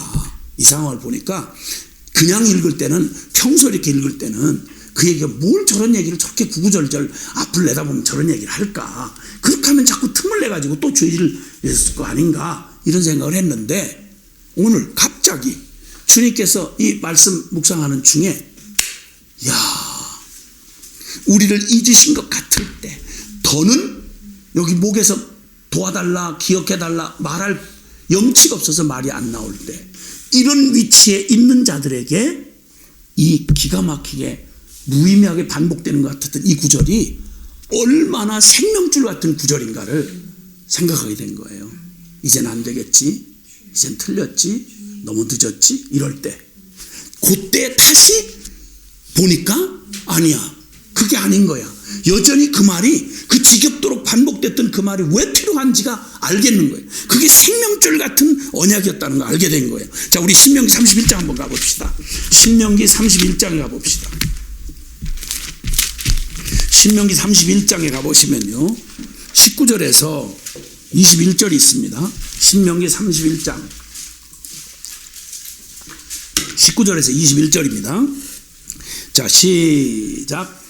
그냥 읽을 때는, 평소 이렇게 읽을 때는 그 얘기가 뭘 저런 얘기를 저렇게 구구절절 앞을 내다보면 저런 얘기를 할까? 그렇게 하면 자꾸 틈을 내가지고 또 죄를 했을 거 아닌가? 이런 생각을 했는데 오늘 갑자기 주님께서 이 말씀 묵상하는 중에, 우리를 잊으신 것 같을 때, 더는 여기 목에서 도와달라, 기억해달라 말할 염치가 없어서 말이 안 나올 때, 이런 위치에 있는 자들에게 이 기가 막히게 무의미하게 반복되는 것 같았던 이 구절이 얼마나 생명줄 같은 구절인가를 생각하게 된 거예요. 이젠 안 되겠지, 이젠 틀렸지, 너무 늦었지, 이럴 때 그때 다시 보니까 아니야, 그게 아닌 거야. 여전히 그 말이, 그 지겹도록 반복됐던 그 말이 왜 필요한지가 알겠는 거예요. 그게 생명줄 같은 언약이었다는 걸 알게 된 거예요. 자, 우리 신명기 31장 한번 가봅시다. 신명기 31장에 가봅시다. 신명기 31장에 가보시면요, 19절에서 21절이 있습니다. 신명기 31장 19절에서 21절입니다. 자, 시작.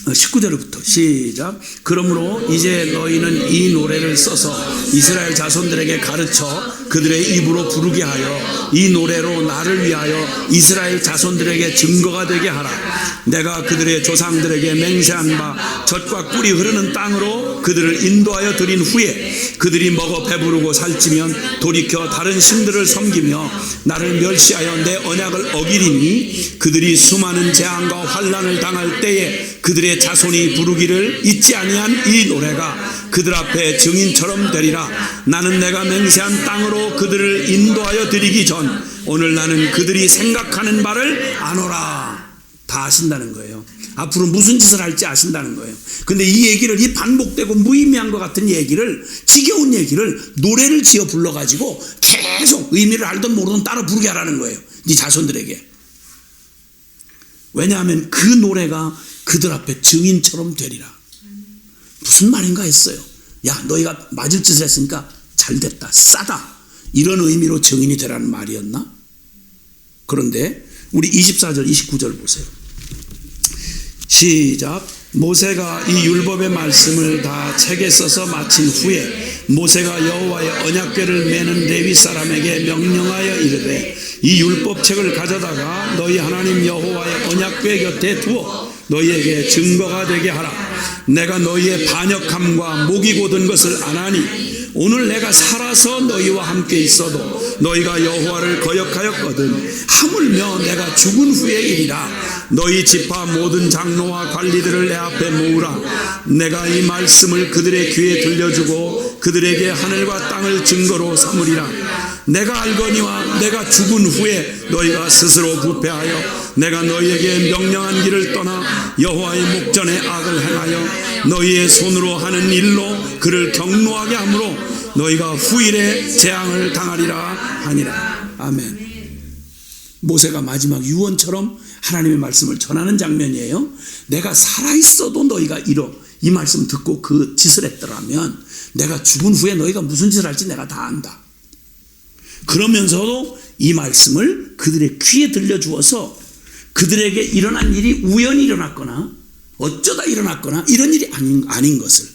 19절부터 시작. 그러므로 이제 너희는 이 노래를 써서 이스라엘 자손들에게 가르쳐 그들의 입으로 부르게 하여 이 노래로 나를 위하여 이스라엘 자손들에게 증거가 되게 하라. 내가 그들의 조상들에게 맹세한 바 젖과 꿀이 흐르는 땅으로 그들을 인도하여 드린 후에 그들이 먹어 배부르고 살찌면 돌이켜 다른 신들을 섬기며 나를 멸시하여 내 언약을 어기리니 그들이 수많은 재앙과 환난을 당할 때에 그들의 자손이 부르기를 잊지 아니한 이 노래가 그들 앞에 증인처럼 되리라. 나는 내가 맹세한 땅으로 그들을 인도하여 드리기 전 오늘 나는 그들이 생각하는 바를 아노라. 다 아신다는 거예요. 앞으로 무슨 짓을 할지 아신다는 거예요. 근데 이 얘기를, 이 반복되고 무의미한 것 같은 얘기를, 지겨운 얘기를 노래를 지어 불러가지고 계속 의미를 알든 모르든 따라 부르게 하라는 거예요. 네 자손들에게. 왜냐하면 그 노래가 그들 앞에 증인처럼 되리라. 무슨 말인가 했어요. 야, 너희가 맞을 짓을 했으니까 잘됐다, 싸다, 이런 의미로 증인이 되라는 말이었나? 그런데 우리 24절 29절 보세요. 시작. 모세가 이 율법의 말씀을 다 책에 써서 마친 후에 모세가 여호와의 언약궤를 메는 레위 사람에게 명령하여 이르되 이 율법책을 가져다가 너희 하나님 여호와의 언약궤 곁에 두어 너희에게 증거가 되게 하라. 내가 너희의 반역함과 목이 곧은 것을 아나니 오늘 내가 살아서 너희와 함께 있어도 너희가 여호와를 거역하였거든 하물며 내가 죽은 후의 일이라. 너희 지파 모든 장로와 관리들을 내 앞에 모으라. 내가 이 말씀을 그들의 귀에 들려주고 그들에게 하늘과 땅을 증거로 삼으리라. 내가 알거니와 내가 죽은 후에 너희가 스스로 부패하여 내가 너희에게 명령한 길을 떠나 여호와의 목전에 악을 행하여 너희의 손으로 하는 일로 그를 경노하게 하므로 너희가 후일에 재앙을 당하리라 하니라. 아멘. 모세가 마지막 유언처럼 하나님의 말씀을 전하는 장면이에요. 내가 살아있어도 너희가 이 말씀 듣고 그 짓을 했더라면 내가 죽은 후에 너희가 무슨 짓을 할지 내가 다 안다. 그러면서도 이 말씀을 그들의 귀에 들려주어서 그들에게 일어난 일이 우연히 일어났거나 어쩌다 일어났거나 이런 일이 아닌 것을,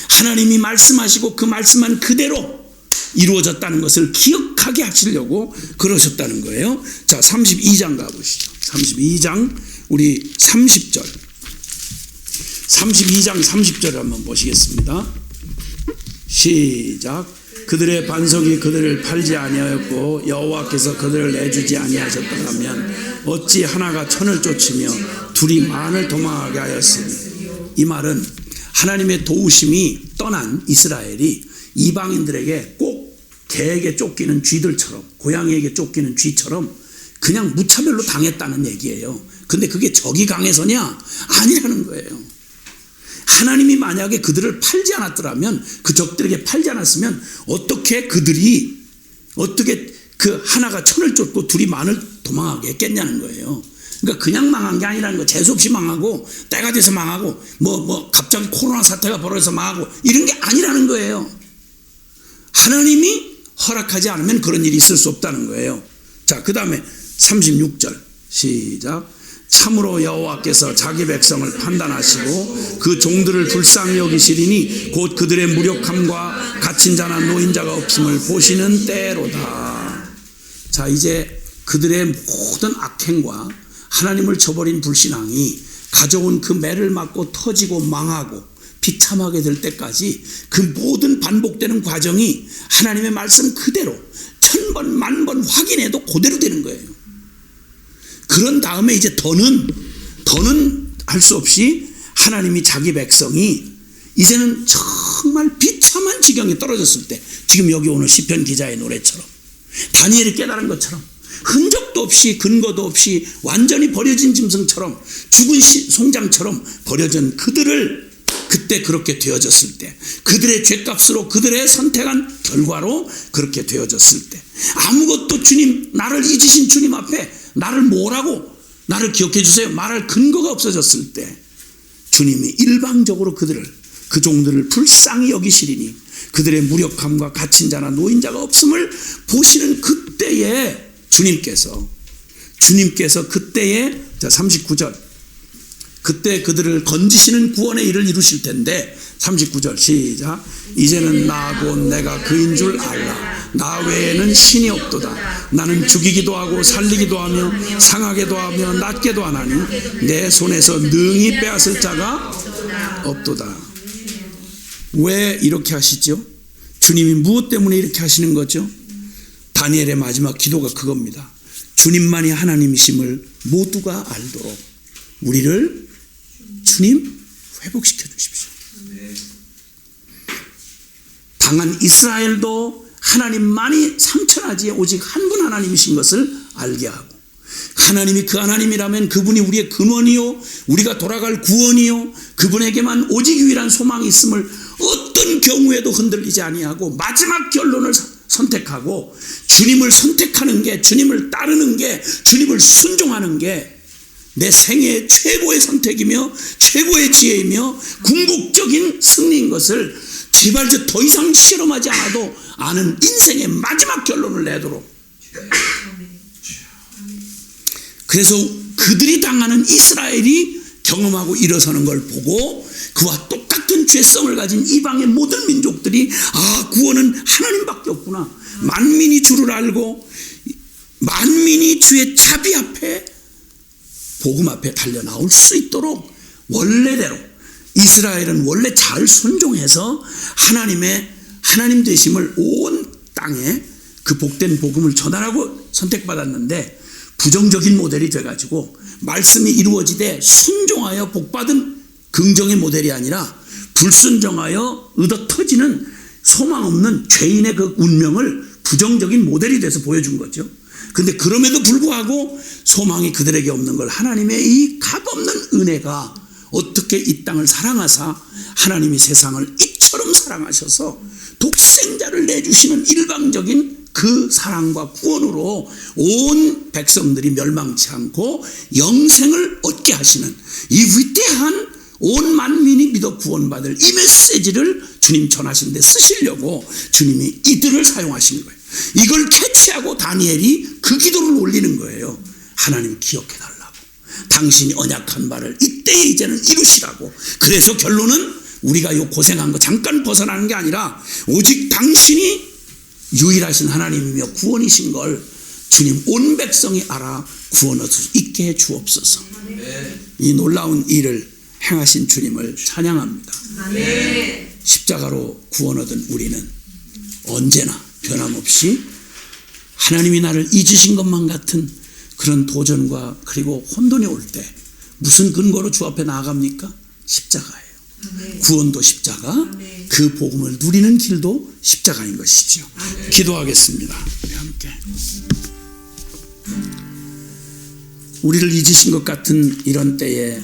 하나님이 말씀하시고 그 말씀만 그대로 이루어졌다는 것을 기억하게 하시려고 그러셨다는 거예요. 자, 32장 가보시죠. 32장 우리 30절 32장 30절 한번 보시겠습니다. 시작. 그들의 반석이 그들을 팔지 아니하였고 여호와께서 그들을 내주지 아니하셨더라면 어찌 하나가 천을 쫓으며 둘이 만을 도망하게 하였으니. 이 말은 하나님의 도우심이 떠난 이스라엘이 이방인들에게 꼭 개에게 쫓기는 쥐들처럼, 고양이에게 쫓기는 쥐처럼 그냥 무차별로 당했다는 얘기예요. 근데 그게 적이 강해서냐? 아니라는 거예요. 하나님이 만약에 그들을 팔지 않았더라면, 그 적들에게 팔지 않았으면 어떻게 그들이, 어떻게 그 하나가 천을 쫓고 둘이 만을 도망하게 했겠냐는 거예요. 그러니까 그냥 망한 게 아니라는 거. 재수없이 망하고 때가 돼서 망하고 갑자기 코로나 사태가 벌어져서 망하고 이런 게 아니라는 거예요. 하나님이 허락하지 않으면 그런 일이 있을 수 없다는 거예요. 자, 그 다음에 36절 시작. 참으로 여호와께서 자기 백성을 판단하시고 그 종들을 불쌍히 여기시리니 곧 그들의 무력함과 갇힌 자나 노인자가 없음을 보시는 때로다. 자, 이제 그들의 모든 악행과 하나님을 저버린 불신앙이 가져온 그 매를 맞고 터지고 망하고 비참하게 될 때까지 그 모든 반복되는 과정이 하나님의 말씀 그대로 1000번 만번 확인해도 그대로 되는 거예요. 그런 다음에 이제 더는 할 수 없이 하나님이 자기 백성이 이제는 정말 비참한 지경에 떨어졌을 때, 지금 여기 오늘 시편 기자의 노래처럼 다니엘이 깨달은 것처럼 흔적도 없이 근거도 없이 완전히 버려진 짐승처럼 죽은 송장처럼 버려진 그들을 그때 그렇게 되어졌을 때, 그들의 죄값으로 그들의 선택한 결과로 그렇게 되어졌을 때, 아무것도 주님, 나를 잊으신 주님 앞에 나를 뭐라고 나를 기억해 주세요 말할 근거가 없어졌을 때, 주님이 일방적으로 그 종들을 불쌍히 여기시리니 그들의 무력함과 갇힌 자나 노인자가 없음을 보시는 그때에 주님께서 그때에 39절, 그때 그들을 건지시는 구원의 일을 이루실 텐데, 39절 시작. 이제는 나 곧 내가 그인 줄 알라. 나 외에는 신이 없도다. 나는 죽이기도 하고 살리기도 하며 상하게도 하며 낫게도 하나니 내 손에서 능히 빼앗을 자가 없도다. 왜 이렇게 하시죠? 주님이 무엇 때문에 이렇게 하시는 거죠? 다니엘의 마지막 기도가 그겁니다. 주님만이 하나님이심을 모두가 알도록 우리를 주님 회복시켜 주십시오. 당한 이스라엘도 하나님만이 상천하지 오직 한 분 하나님이신 것을 알게 하고, 하나님이 그 하나님이라면 그분이 우리의 근원이요 우리가 돌아갈 구원이요 그분에게만 오직 유일한 소망이 있음을 어떤 경우에도 흔들리지 아니하고 마지막 결론을 선택하고, 주님을 선택하는 게, 주님을 따르는 게, 주님을 순종하는 게 내 생애의 최고의 선택이며 최고의 지혜이며 궁극적인 승리인 것을 제발 더 이상 실험하지 않아도 아는 인생의 마지막 결론을 내도록. 그래서 그들이 당하는 이스라엘이 경험하고 일어서는 걸 보고 그와 똑같은 죄성을 가진 이방의 모든 민족들이 구원은 하나님밖에 없구나, 만민이 주를 알고 만민이 주의 자비 앞에 복음 앞에 달려 나올 수 있도록, 원래대로 이스라엘은 원래 잘 순종해서 하나님 되심을 온 땅에 그 복된 복음을 전하라고 선택받았는데, 부정적인 모델이 돼가지고 말씀이 이루어지되 순종하여 복받은 긍정의 모델이 아니라 불순종하여 의도 터지는 소망 없는 죄인의 그 운명을 부정적인 모델이 돼서 보여준 거죠. 근데 그럼에도 불구하고 소망이 그들에게 없는 걸 하나님의 이 값없는 은혜가 어떻게 이 땅을 사랑하사 하나님이 세상을 이처럼 사랑하셔서 독생자를 내주시는 일방적인 그 사랑과 구원으로 온 백성들이 멸망치 않고 영생을 얻게 하시는 이 위대한 온 만민이 믿어 구원받을 이 메시지를 주님 전하신 데 쓰시려고 주님이 이들을 사용하신 거예요. 이걸 캐치하고 다니엘이 그 기도를 올리는 거예요. 하나님 기억해달라고, 당신이 언약한 바를 이때에 이제는 이루시라고. 그래서 결론은 우리가 요 고생한 거 잠깐 벗어나는 게 아니라 오직 당신이 유일하신 하나님이며 구원이신 걸 주님 온 백성이 알아 구원할 수 있게 해 주옵소서. 이 놀라운 일을 행하신 주님을 찬양합니다. 십자가로 구원 얻은 우리는 언제나 변함없이 하나님이 나를 잊으신 것만 같은 그런 도전과 그리고 혼돈이 올 때 무슨 근거로 주 앞에 나아갑니까? 십자가예요. 구원도 십자가, 그 복음을 누리는 길도 십자가인 것이죠. 기도하겠습니다. 우리 함께. 우리를 잊으신 것 같은 이런 때에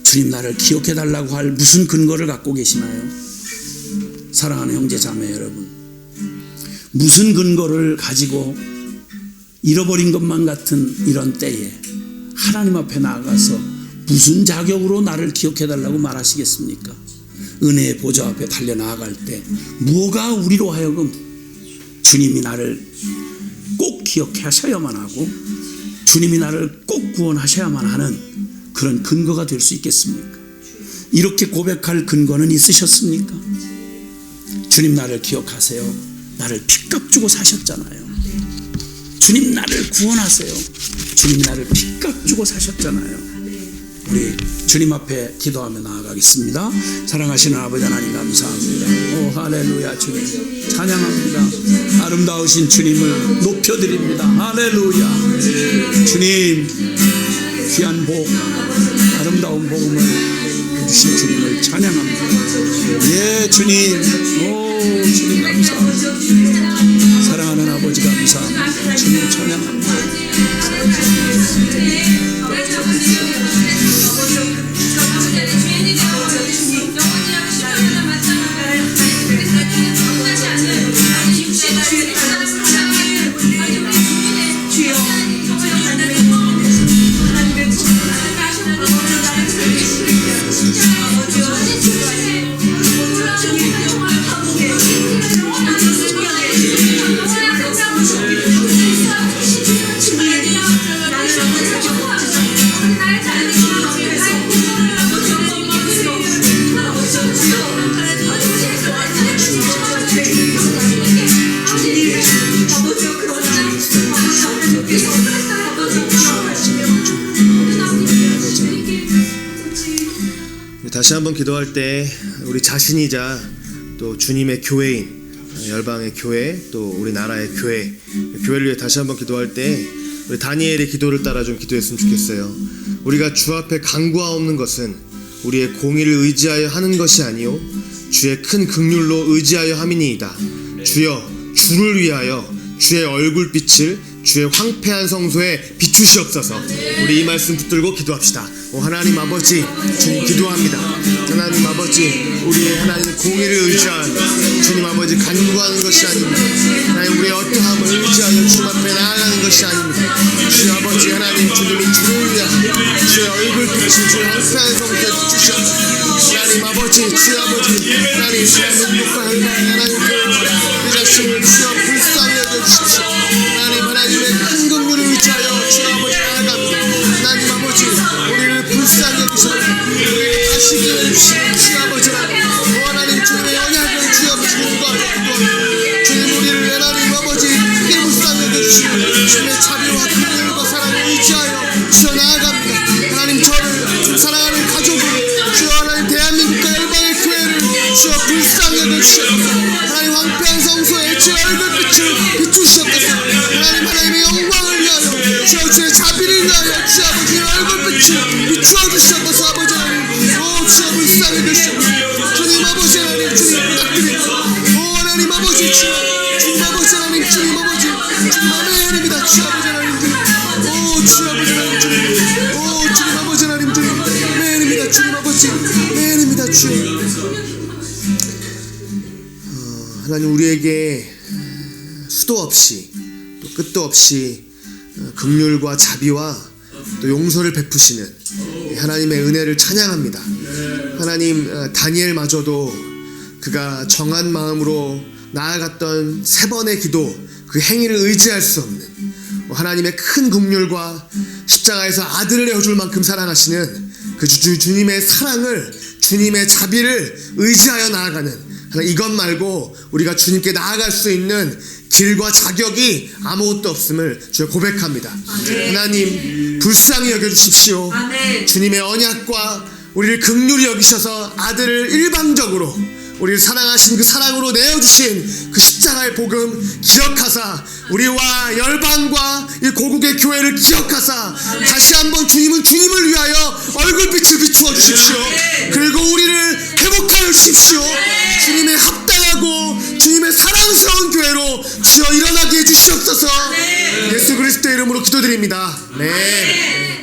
주님 나를 기억해달라고 할 무슨 근거를 갖고 계시나요? 사랑하는 형제 자매 여러분, 무슨 근거를 가지고 잃어버린 것만 같은 이런 때에 하나님 앞에 나아가서 무슨 자격으로 나를 기억해달라고 말하시겠습니까? 은혜의 보좌 앞에 달려 나아갈 때 뭐가 우리로 하여금 주님이 나를 꼭 기억해 하셔야만 하고 주님이 나를 꼭 구원하셔야만 하는 그런 근거가 될 수 있겠습니까? 이렇게 고백할 근거는 있으셨습니까? 주님 나를 기억하세요. 나를 핏값 주고 사셨잖아요. 주님 나를 구원하세요. 주님 나를 핏값 주고 사셨잖아요. 우리 주님 앞에 기도하며 나아가겠습니다. 사랑하시는 아버지 하나님 감사합니다. 오 할렐루야. 주님 찬양합니다. 아름다우신 주님을 높여드립니다. 할렐루야. 주님 귀한 복, 아름다운 복음을 주신 주님을 찬양합니다. 예 주님, 오 주님 감사합니다. 사랑하는 아버지 감사합니다. 주님 찬양합니다. 다시 한번 기도할 때 우리 자신이자 또 주님의 교회인 열방의 교회, 또 우리 나라의 교회를 위해 다시 한번 기도할 때 우리 다니엘의 기도를 따라 좀 기도했으면 좋겠어요. 우리가 주 앞에 간구하옵는 것은 우리의 공의를 의지하여 하는 것이 아니요 주의 큰 긍휼로 의지하여 함이니이다. 주여 주를 위하여 주의 얼굴빛을 주의 황폐한 성소에 비추시옵소서. 우리 이 말씀 붙들고 기도합시다. 오 하나님 아버지, 주님 기도합니다. 하나님 아버지, 우리의 하나님 공의를 의지하여 주님 아버지 간구하는 것이 아닙니다. 하나님 우리의 어떠함을 의지하여 주님 앞에 나아가는 것이 아닙니다. 주 아버지 하나님, 주님이 주를 위하여 주의 얼굴빛을 주의 황폐한 성소에 비추시옵소서. 하나님 아버지, 주 아버지 하나님 주의 눈목과 하나님 그 자신을 주여 불쌍히 여겨주십시오. 하나님의 큰 긍휼을 의지하여 주 아버지 나아갑니다. 하나님 아버지, 우리를 불쌍히 여기셔서 우리를 다시게 해주시는 주 아버지 하나님, 주님의 언약을 주 아버지 기도하옵소서. 주님 우리를 하나님 아버지 크게 불쌍히 여겨주시는 주님의 자비와 긍휼과 사랑을 의지하여 주여 나아갑니다. 하나님 저를 사랑하는 가족을 주여 하나님 대한민국과 열방의 교회를 주여 불쌍히 여겨주시옵소서. 하나님 황폐한 성소에 주의 얼굴빛을 비추시옵소서. 하나님의 영광을 위하여 주여 주의 자비를 위하여 주 아버지의 얼굴빛을 비추어 주시옵소서. 아버지 하나님, 오 주여 불쌍히 여겨주시옵소서. 주님 아버지 하나님, 주님 부탁드립니다. 오 하나님 아버지, 주님 아버지 하나님, 주님 아버지 주님 아멘입니다. 주 아버지 하나님, 오 주 아버지 하나님, 주님, 오 주님 아버지 하나님, 주님 아멘입니다. 주님 아버지 아멘입니다. 주님 하나님 우리에게 수도 없이 또 끝도 없이 긍휼과 자비와 또 용서를 베푸시는 하나님의 은혜를 찬양합니다. 하나님 다니엘마저도 그가 정한 마음으로 나아갔던 3번의 기도, 그 행위를 의지할 수 없는 하나님의 큰 긍휼과 십자가에서 아들을 내어줄 만큼 사랑하시는 그 주님의 사랑을, 주님의 자비를 의지하여 나아가는, 이것 말고 우리가 주님께 나아갈 수 있는 길과 자격이 아무것도 없음을 주여 고백합니다. 하나님 불쌍히 여겨주십시오. 주님의 언약과 우리를 긍휼히 여기셔서 아들을 일방적으로 우리를 사랑하신 그 사랑으로 내어주신 그 십자가의 복음 기억하사 우리와 열방과 이 고국의 교회를 기억하사 다시 한번 주님은 주님을 위하여 얼굴빛을 비추어 주십시오. 그리고 우리를 회복하여 주십시오. 주님의 합당하고 주님의 사랑스러운 교회로 주여 일어나게 해주시옵소서. 예수 그리스도의 이름으로 기도드립니다. 네.